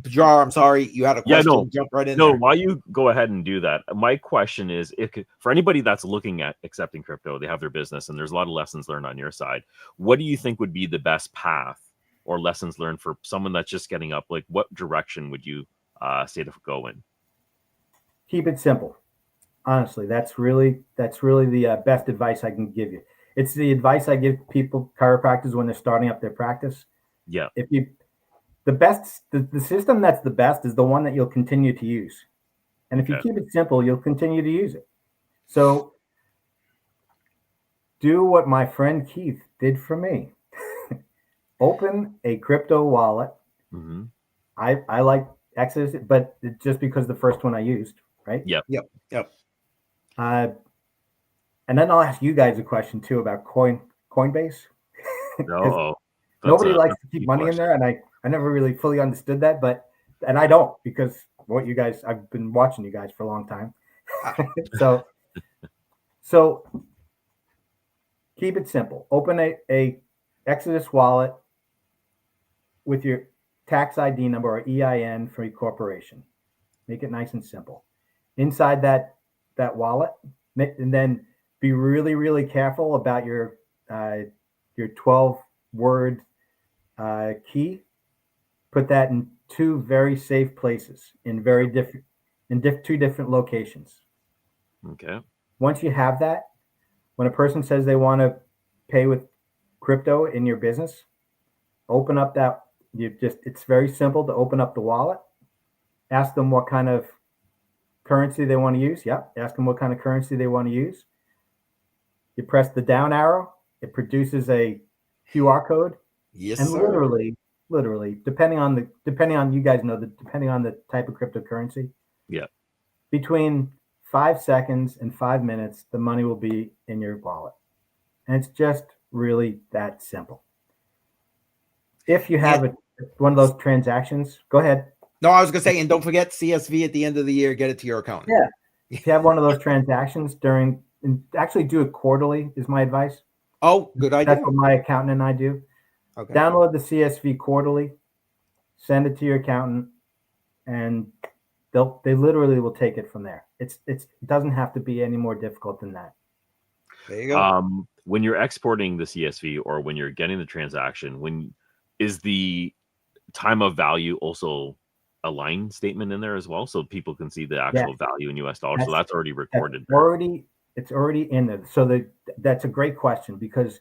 Jar, I'm sorry, you had a question. No, jump right in. No, while you go ahead and do that, my question is, if for anybody that's looking at accepting crypto, they have their business, and there's a lot of lessons learned on your side. What do you think would be the best path or lessons learned for someone that's just getting up? Like, what direction would you say to go in? Keep it simple. Honestly, that's really the best advice I can give you. It's the advice I give people, chiropractors, when they're starting up their practice. Yeah. The system that's the best is the one that you'll continue to use. And if you keep it simple, you'll continue to use it. So do what my friend Keith did for me. Open a crypto wallet. Mm-hmm. I like Exodus, but just because the first one I used, right? Yep. And then I'll ask you guys a question too about Coinbase. Nobody likes to keep money in there, and I never really fully understood that, and I don't, because I've been watching you guys for a long time. So keep it simple. Open a Exodus wallet with your tax ID number or EIN for your corporation. Make it nice and simple. Inside that wallet, and then be really, really careful about your 12-word key. Put that in two very safe places in two different locations. Okay. Once you have that, when a person says they want to pay with crypto in your business, open up that. It's very simple to open up the wallet. Ask them what kind of currency they want to use. Ask them what kind of currency they want to use. You press the down arrow, it produces a QR code. Yes, and sir. Literally, depending on the type of cryptocurrency. Yeah. Between 5 seconds and 5 minutes, the money will be in your wallet. And it's just really that simple. If you have one of those transactions, go ahead. No, I was going to say, and don't forget CSV at the end of the year, get it to your account. Yeah. If you have one of those transactions actually do it quarterly is my advice. Oh, good idea. That's what my accountant and I do. Okay. Download the CSV quarterly, send it to your accountant, and they literally will take it from there. It doesn't have to be any more difficult than that. There you go. When you're exporting the CSV or when you're getting the transaction, is the time of value also a line statement in there as well, so people can see the actual value in US dollars? So that's already recorded. It's already in there. So that's a great question, because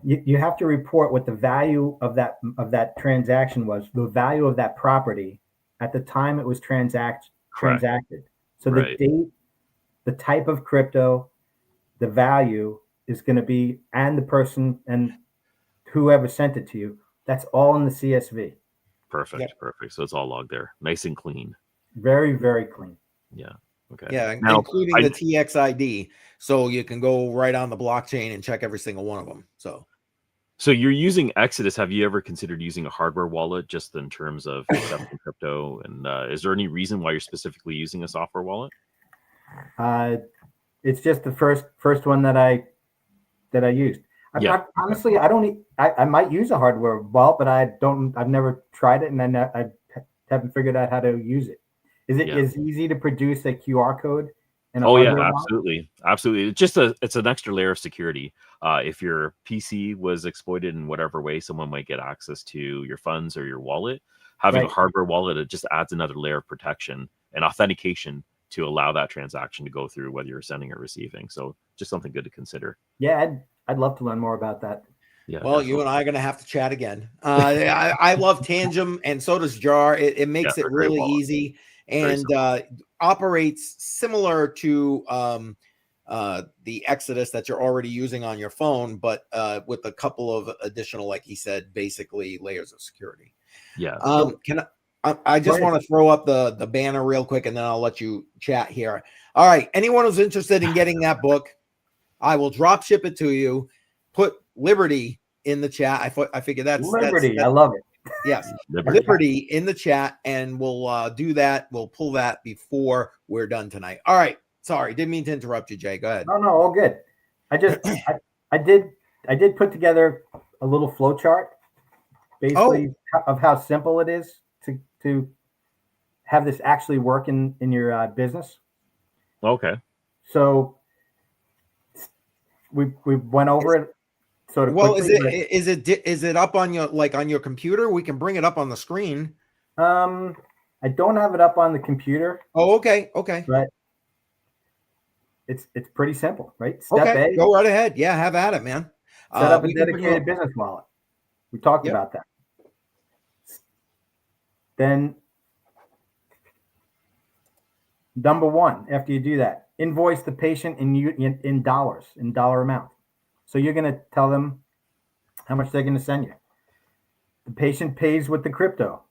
you have to report what the value of that transaction was, the value of that property at the time it was transacted. So the date, the type of crypto, the value is going to be, and the person and whoever sent it to you, that's all in the CSV. Perfect. So it's all logged there, nice and clean. Very, very clean. Yeah. Okay. Yeah, now, including the TXID, so you can go right on the blockchain and check every single one of them. So you're using Exodus. Have you ever considered using a hardware wallet just in terms of accepting crypto? And is there any reason why you're specifically using a software wallet? It's just the first one that I used. Honestly, I might use a hardware wallet, but I've never tried it, and I haven't figured out how to use it. Is it as easy to produce a QR code? Absolutely. It's an extra layer of security. If your PC was exploited in whatever way, someone might get access to your funds or your wallet. Having a hardware wallet, it just adds another layer of protection and authentication to allow that transaction to go through, whether you're sending or receiving. So just something good to consider. Yeah, I'd love to learn more about that. Yeah. Well, definitely. You and I are going to have to chat again. I love Tangem, and so does Jar. It makes it really easy and operates similar to the Exodus that you're already using on your phone, but with a couple of additional, like he said, basically layers of security. Yeah. I just want to throw up the banner real quick, and then I'll let you chat here. All right. Anyone who's interested in getting that book, I will drop ship it to you. Put Liberty in the chat. I figure that's Liberty. I love it. Yes. Liberty in the chat, and we'll do that. We'll pull that before we're done tonight. All right. Sorry. Didn't mean to interrupt you, Jay. Go ahead. No, all good. I did put together a little flow chart, basically of how simple it is to have this actually work in your business. Okay. So we went over it sort of. Well, quickly, is it up on your computer? We can bring it up on the screen. I don't have it up on the computer. Oh, okay. But it's pretty simple, right? Step A. Go right ahead. Yeah, have at it, man. Set up a dedicated business wallet. We talked about that. Then number one, after you do that, invoice the patient in dollars, in dollar amount. So you're going to tell them how much they're going to send you. The patient pays with the crypto.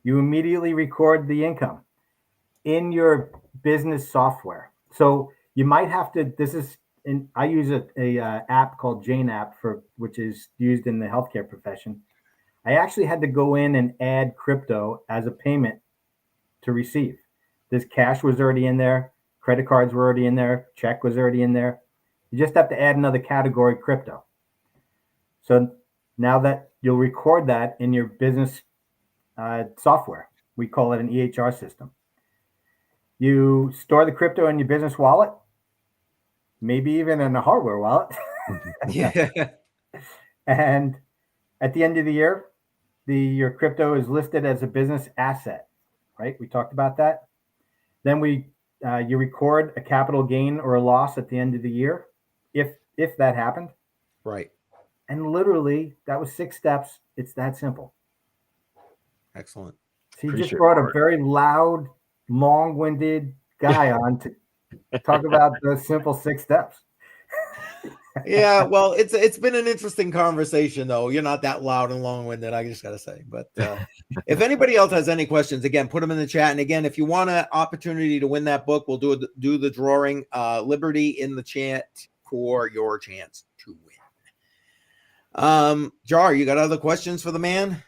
You immediately record the income in your business software. So you might have to, I use a app called Jane app which is used in the healthcare profession. I actually had to go in and add crypto as a payment to receive. This cash was already in there. Credit cards were already in there. Check was already in there. You just have to add another category, crypto. So now that you'll record that in your business software, we call it an EHR system. You store the crypto in your business wallet, maybe even in a hardware wallet. Yeah. And at the end of the year, your crypto is listed as a business asset, right? We talked about that. Then you record a capital gain or a loss at the end of the year, if that happened. Right. And literally, that was 6 steps. It's that simple. Excellent. So you just brought a very loud, long-winded guy on to talk about those simple 6 steps. Yeah, well, it's been an interesting conversation, though. You're not that loud and long-winded, I just gotta say. But if anybody else has any questions, again, put them in the chat. And again, if you want an opportunity to win that book, we'll do the drawing. Liberty in the chat for your chance to win. Jar, you got other questions for the man?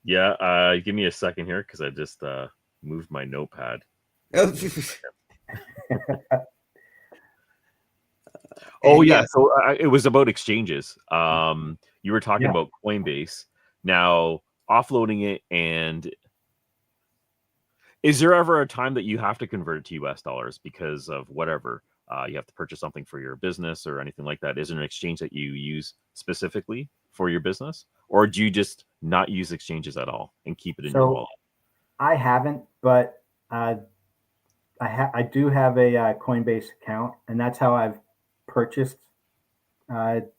Yeah, give me a second here because I just moved my notepad. Oh yeah, yes. So it was about exchanges. You were talking about Coinbase. Now offloading it, and is there ever a time that you have to convert it to US dollars because of whatever? You have to purchase something for your business or anything like that. Is there an exchange that you use specifically for your business, or do you just not use exchanges at all and keep it in your wallet? I haven't, but I do have a Coinbase account, and that's how I've purchased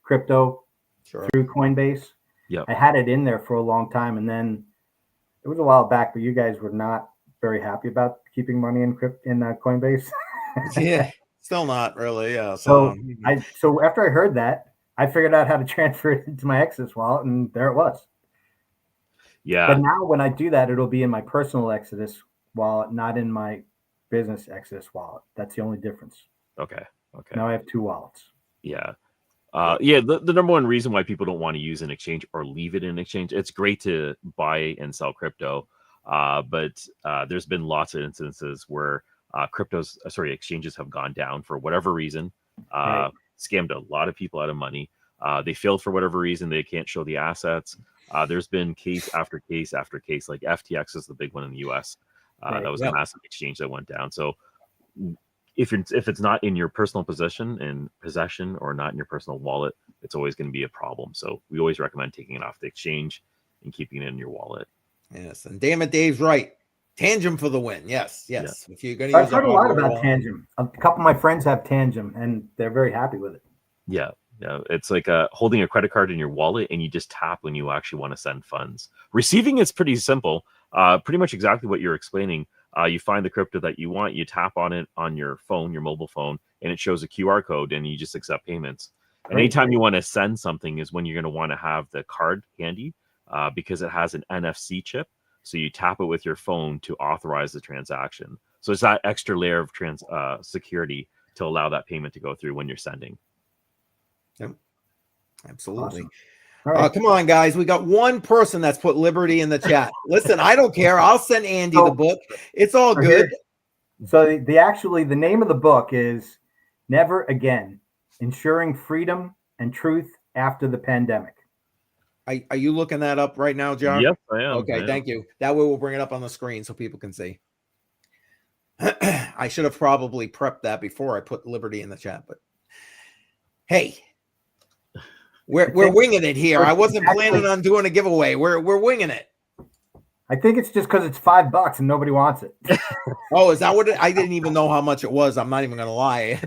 crypto through Coinbase. Yeah, I had it in there for a long time, and then it was a while back, but you guys were not very happy about keeping money in Coinbase. Yeah, still not really. Yeah. So after I heard that, I figured out how to transfer it into my Exodus wallet, and there it was. Yeah. But now when I do that, it'll be in my personal Exodus wallet, not in my business Exodus wallet. That's the only difference. Okay. Now I have two wallets. Yeah. The number one reason why people don't want to use an exchange or leave it in an exchange, it's great to buy and sell crypto, but there's been lots of instances where exchanges have gone down for whatever reason, scammed a lot of people out of money. They failed for whatever reason. They can't show the assets. There's been case after case after case, like FTX is the big one in the US. That was a massive exchange that went down. So if it's not in your personal possession or not in your personal wallet, it's always going to be a problem. So we always recommend taking it off the exchange and keeping it in your wallet. Yes, and damn it, Dave's right. Tangent for the win. Yes. Yeah. If you're going to, I've heard a lot about Tangent. A couple of my friends have Tangent, and they're very happy with it. Yeah, it's like holding a credit card in your wallet, and you just tap when you actually want to send funds. Receiving it's pretty simple. Pretty much exactly what you're explaining. You find the crypto that you want, you tap on it on your phone, your mobile phone, and it shows a QR code, and you just accept payments. And anytime you want to send something is when you're going to want to have the card handy, because it has an NFC chip. So you tap it with your phone to authorize the transaction. So it's that extra layer of security to allow that payment to go through when you're sending. Yep, absolutely. Awesome. All right. Come on, guys. We got one person that's put Liberty in the chat. Listen, I don't care. I'll send Andy the book. It's all good. So the name of the book is Never Again: Ensuring Freedom and Truth After the Pandemic. Are you looking that up right now, Jar? Yep, I am. Okay, thank you. That way we'll bring it up on the screen so people can see. I should have probably prepped that before I put Liberty in the chat, but hey. We're winging it here. I wasn't planning on doing a giveaway. We're winging it. I think it's just because it's $5 and nobody wants it. Oh, is that what I didn't even know how much it was. I'm not even gonna lie.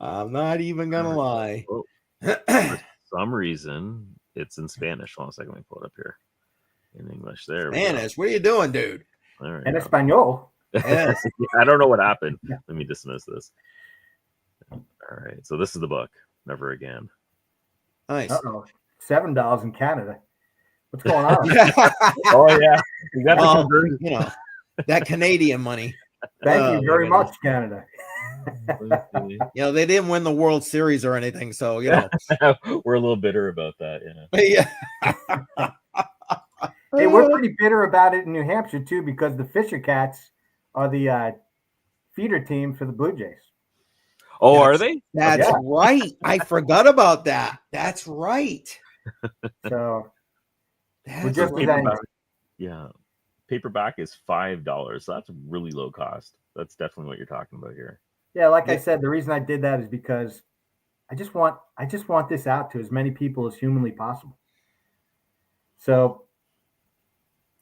I'm not even gonna lie. For some reason, it's in Spanish. Hold on a second, let me pull it up here. In English, there. Spanish. What are you doing, dude? En Espanol. Yes. I don't know what happened. Let me dismiss this. All right, so this is the book, Never Again. Nice. $7 in Canada. What's going on? Oh yeah, you got the that Canadian money. Thank you very much, Canada. They didn't win the World Series or anything, so we're a little bitter about that. Yeah. Hey, we're pretty bitter about it in New Hampshire too, because the Fisher Cats are the feeder team for the Blue Jays. Oh, are they? That's right. I forgot about that. That's right. So that's just paperback is $5. So that's really low cost. That's definitely what you're talking about here. Yeah, like I said, the reason I did that is because I just want this out to as many people as humanly possible. So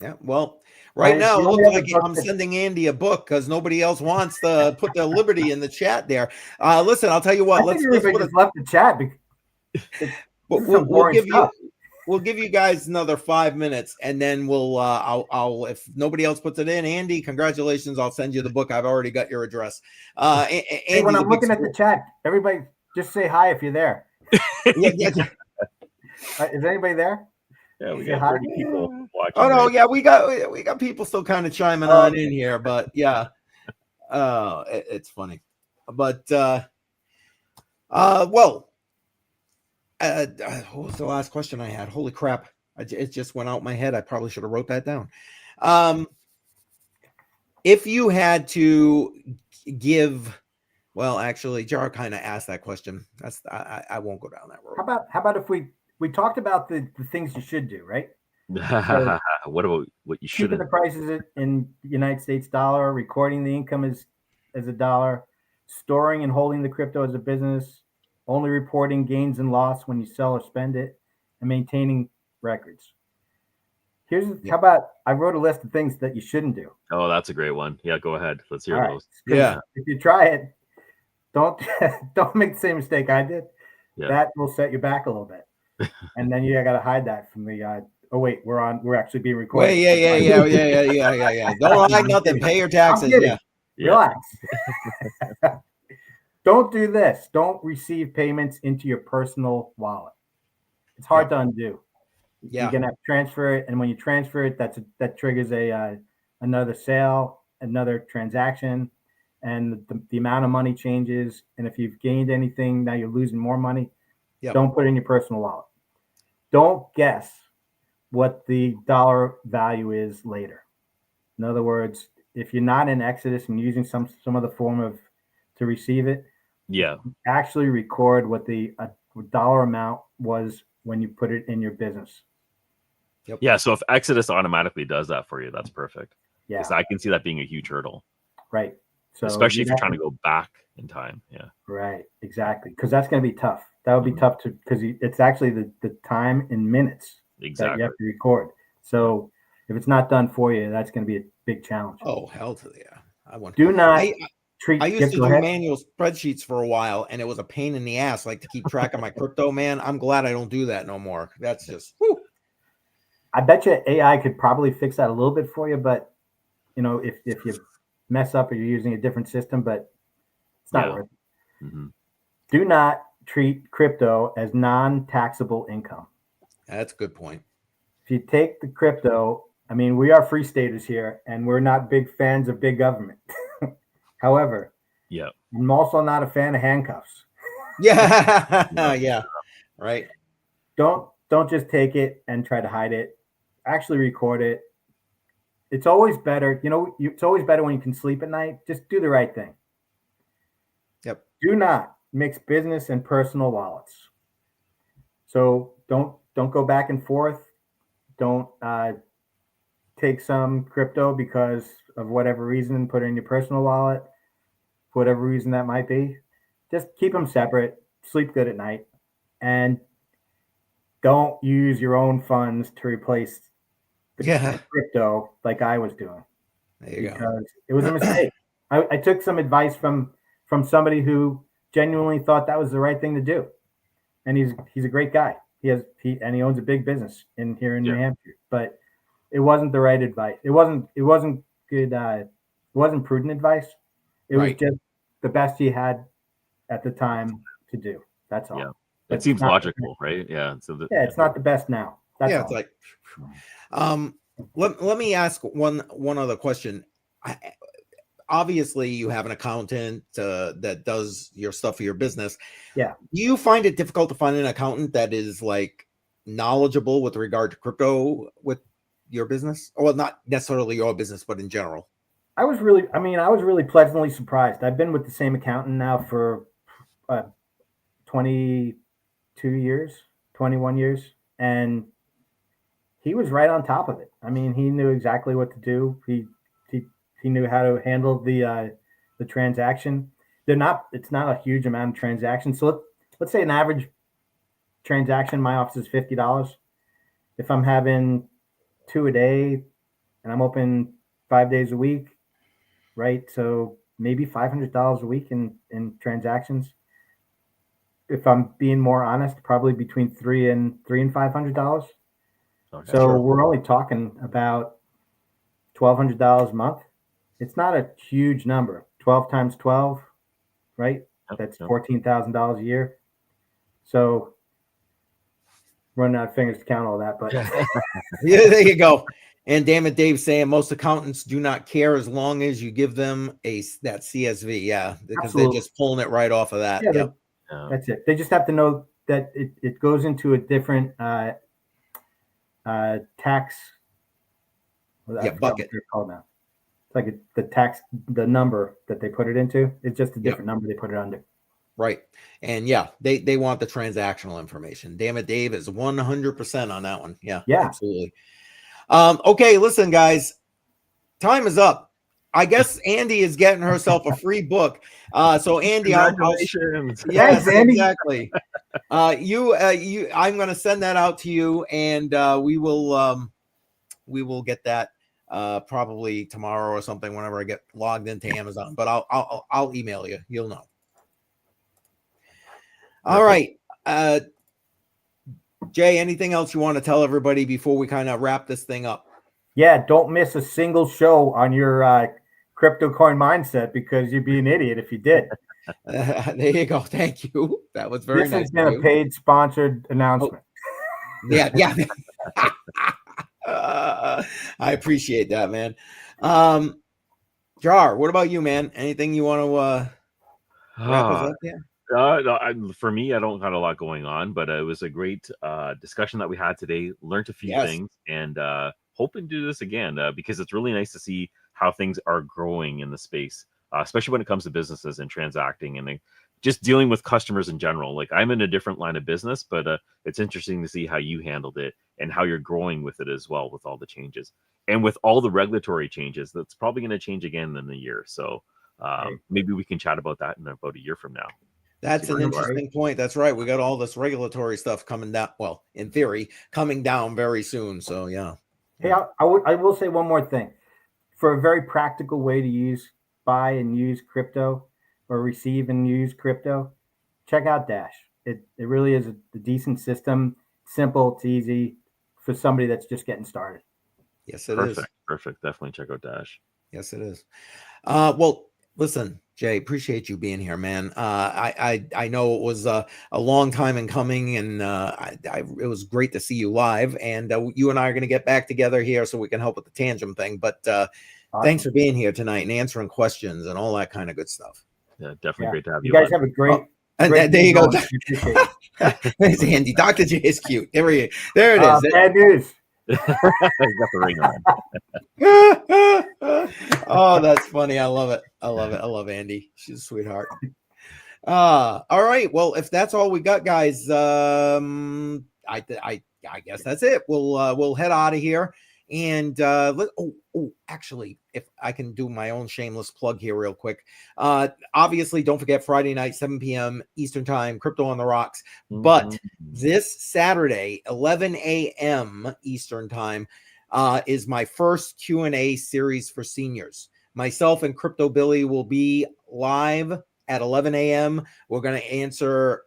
yeah, well, right now it looks like I'm sending Andy a book because nobody else wants to put their Liberty in the chat there. Listen, I'll tell you what. Let's just left the chat. We'll give you guys another 5 minutes, and then we'll. I'll if nobody else puts it in, Andy, congratulations. I'll send you the book. I've already got your address. Andy, when I'm looking at the chat, everybody just say hi if you're there. Is anybody there? Yeah, we got 30 people watching. Oh no, yeah, we got people still kind of chiming on in here, but yeah, it's funny. But what was the last question I had? Holy crap, it just went out my head. I probably should have wrote that down. If you had to give Well, actually, Jar kind of asked that question. I won't go down that road. How about if we talked about the things you should do, right? So, what about what you shouldn't? Keeping the prices in the United States dollar, recording the income as a dollar, storing and holding the crypto as a business, only reporting gains and loss when you sell or spend it, and maintaining records. How about I wrote a list of things that you shouldn't do. Oh, that's a great one. Yeah, go ahead. Let's hear those. Yeah. If you try it, don't make the same mistake I did. Yeah. That will set you back a little bit. And then you got to hide that from the oh wait, we're actually being recorded. Wait, yeah. Don't hide nothing. Pay your taxes. Yeah. Relax. Don't do this. Don't receive payments into your personal wallet. It's hard to undo. Yeah. You're gonna have to transfer it, and when you transfer it, that triggers another sale, another transaction, and the amount of money changes. And if you've gained anything, now you're losing more money. Yep. Don't put it in your personal wallet. Don't guess what the dollar value is later. In other words, if you're not in Exodus and using some other form to receive it, actually record what the dollar amount was when you put it in your business. Yep. Yeah. So if Exodus automatically does that for you, that's perfect. Yeah. Because I can see that being a huge hurdle. Right. So especially if you're trying to go back in time. Yeah. Right. Exactly. Because that's going to be tough. That would be tough because it's actually the time in minutes that you have to record. So if it's not done for you, that's going to be a big challenge. Oh, hell to the yeah. I want. Do not treat. I used to do manual spreadsheets for a while, and it was a pain in the ass, like to keep track of my crypto. Man, I'm glad I don't do that no more. That's just. Whew. I bet you AI could probably fix that a little bit for you, but if you mess up or you're using a different system, but it's not worth it. Mm-hmm. Do not treat crypto as non-taxable income. That's a good point. If you take the crypto, I mean, we are free staters here, and we're not big fans of big government. However, I'm also not a fan of handcuffs. Yeah, right. Don't just take it and try to hide it. Actually record it. It's always better. It's always better when you can sleep at night. Just do the right thing. Yep. Do not mix business and personal wallets. So don't go back and forth. Don't take some crypto because of whatever reason and put it in your personal wallet, for whatever reason that might be. Just keep them separate. Sleep good at night, and don't use your own funds to replace the crypto like I was doing. There you go. It was a mistake. I took some advice from somebody who genuinely thought that was the right thing to do, and he's a great guy. He owns a big business here in New Hampshire, but it wasn't the right advice. It wasn't good. It wasn't prudent advice. It was just the best he had at the time to do. That's all. Yeah. It seems logical, right? Yeah. So it's not the best now. That's all. It's like, let me ask one other question. Obviously, you have an accountant that does your stuff for your business. Yeah. Do you find it difficult to find an accountant that is like knowledgeable with regard to crypto with your business? Well, not necessarily your business, but in general. I was really pleasantly surprised. I've been with the same accountant now for 22 years, 21 years, and he was right on top of it. I mean, he knew exactly what to do. He knew how to handle the transaction. It's not a huge amount of transactions. So let's say an average transaction in my office is $50. If I'm having 2 a day and I'm open 5 days a week, right? So maybe $500 a week in transactions. If I'm being more honest, probably between $300 and $500. Okay, so we're only talking about $1,200 a month. It's not a huge number. 12 times 12, right? That's $14,000 a year. So running out of fingers to count all that, but yeah, there you go. And damn it, Dave's saying most accountants do not care as long as you give them that CSV. Yeah, because they're just pulling it right off of that. Yeah, that's it. They just have to know that it goes into a different tax bucket. They're called now. like the number that they put it into. It's just a different number they put it under. Right. And yeah, they want the transactional information. Damn it, Dave is 100% on that one. Yeah, absolutely. Okay, listen, guys, time is up. I guess Andy is getting herself a free book. So Andy, congratulations. Yes, Andy. Exactly. I'm going to send that out to you, and we will get that probably tomorrow or something whenever I get logged into Amazon. But I'll email you. You'll know. All right. Jay, anything else you want to tell everybody before we kind of wrap this thing up? Yeah, don't miss a single show on your Crypto Coin Mindset, because you'd be an idiot if you did. There you go. Thank you. That was very nice. This has been a paid sponsored announcement. Yeah. I appreciate that, man. Jar, what about you, man? Anything you want to wrap us up here? For me, I don't got a lot going on, but it was a great discussion that we had today. Learned a few things, and hoping to do this again because it's really nice to see how things are growing in the space, especially when it comes to businesses and transacting and just dealing with customers in general. Like, I'm in a different line of business, but it's interesting to see how you handled it and how you're growing with it as well, with all the changes and with all the regulatory changes. That's probably going to change again in a year. So maybe we can chat about that in about a year from now. That's an interesting point. That's right. We got all this regulatory stuff coming down. Well, in theory, coming down very soon. So, yeah. Hey, I will say one more thing. For a very practical way to buy and use crypto, or receive and use crypto, check out Dash. It really is a decent system. Simple, it's easy for somebody that's just getting started. Yes, it is. Perfect. Definitely check out Dash. Yes, it is. Well, listen, Jay, appreciate you being here, man. I know it was a long time in coming, and it was great to see you live. And you and I are going to get back together here so we can help with the Tangent thing. But awesome. Thanks for being here tonight and answering questions and all that kind of good stuff. Yeah, definitely great to have you. You guys have a great. And there you go. There's Andy. Dr. J is cute. There it is. Bad news. He's got the ring on. Oh, that's funny. I love it. I love Andy. She's a sweetheart. All right. Well, if that's all we got, guys, I guess that's it. We'll head out of here. And actually, if I can do my own shameless plug here real quick. Obviously, don't forget Friday night, 7 p.m. Eastern time, Crypto on the Rocks. But this Saturday, 11 a.m. Eastern time, is my first Q&A series for seniors. Myself and Crypto Billy will be live at 11 a.m. We're going to answer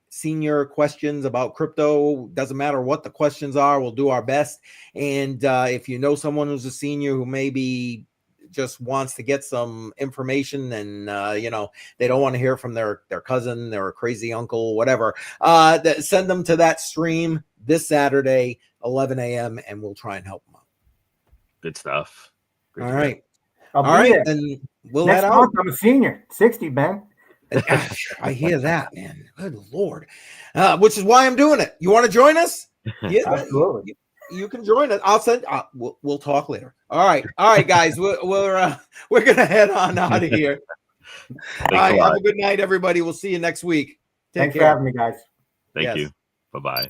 senior questions about crypto. Doesn't matter what the questions are. We'll do our best. And if you know someone who's a senior who maybe just wants to get some information and, they don't want to hear from their cousin, their crazy uncle, whatever, send them to that stream this Saturday, 11 a.m., and we'll try and help them out. Good stuff. All right. All right, then we'll next head month, out. I'm a senior, 60, man. I hear that, man. Good Lord. Which is why I'm doing it. You want to join us? Yeah, absolutely. You can join us. I'll send. We'll talk later. All right, guys. We're gonna head on out of here. All right. Have a good night, everybody. We'll see you next week. Thanks for having me, guys. Thank you. Bye-bye.